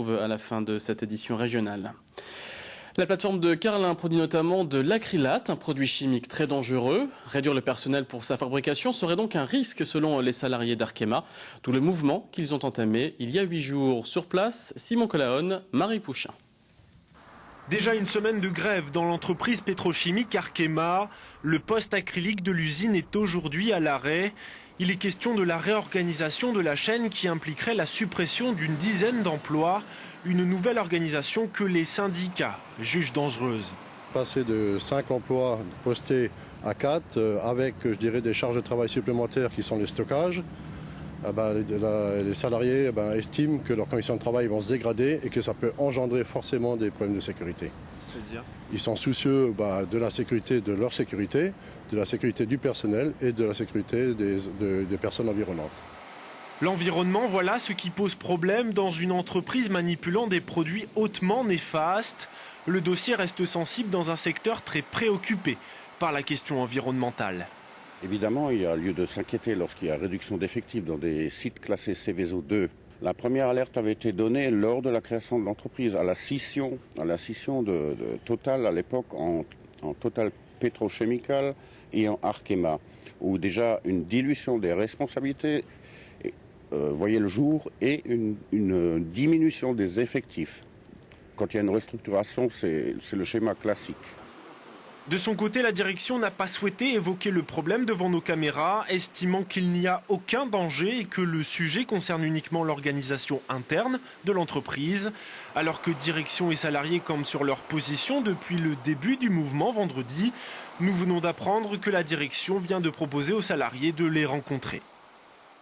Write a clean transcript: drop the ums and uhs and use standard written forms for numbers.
retrouve à la fin de cette édition régionale. La plateforme de Carlin produit notamment de l'acrylate, un produit chimique très dangereux. Réduire le personnel pour sa fabrication serait donc un risque selon les salariés d'Arkema, d'où le mouvement qu'ils ont entamé il y a 8 jours. Sur place, Simon Colaonne, Marie Pouchin. Déjà une semaine de grève dans l'entreprise pétrochimique Arkema. Le poste acrylique de l'usine est aujourd'hui à l'arrêt. Il est question de la réorganisation de la chaîne qui impliquerait la suppression d'une dizaine d'emplois. Une nouvelle organisation que les syndicats jugent dangereuse. Passer de 5 emplois postés à 4 avec, je dirais, des charges de travail supplémentaires qui sont les stockages, les salariés estiment que leurs conditions de travail vont se dégrader et que ça peut engendrer forcément des problèmes de sécurité. C'est-à-dire ? Ils sont soucieux de la sécurité, de leur sécurité, de la sécurité du personnel et de la sécurité des personnes environnantes. L'environnement, voilà ce qui pose problème dans une entreprise manipulant des produits hautement néfastes. Le dossier reste sensible dans un secteur très préoccupé par la question environnementale. Évidemment, il y a lieu de s'inquiéter lorsqu'il y a réduction d'effectifs dans des sites classés Seveso 2. La première alerte avait été donnée lors de la création de l'entreprise, à la scission de Total à l'époque en Total Petrochemical et en Arkema, où déjà une dilution des responsabilités voyait le jour et une diminution des effectifs. Quand il y a une restructuration, c'est le schéma classique. De son côté, la direction n'a pas souhaité évoquer le problème devant nos caméras, estimant qu'il n'y a aucun danger et que le sujet concerne uniquement l'organisation interne de l'entreprise. Alors que direction et salariés campent sur leur position depuis le début du mouvement vendredi, nous venons d'apprendre que la direction vient de proposer aux salariés de les rencontrer.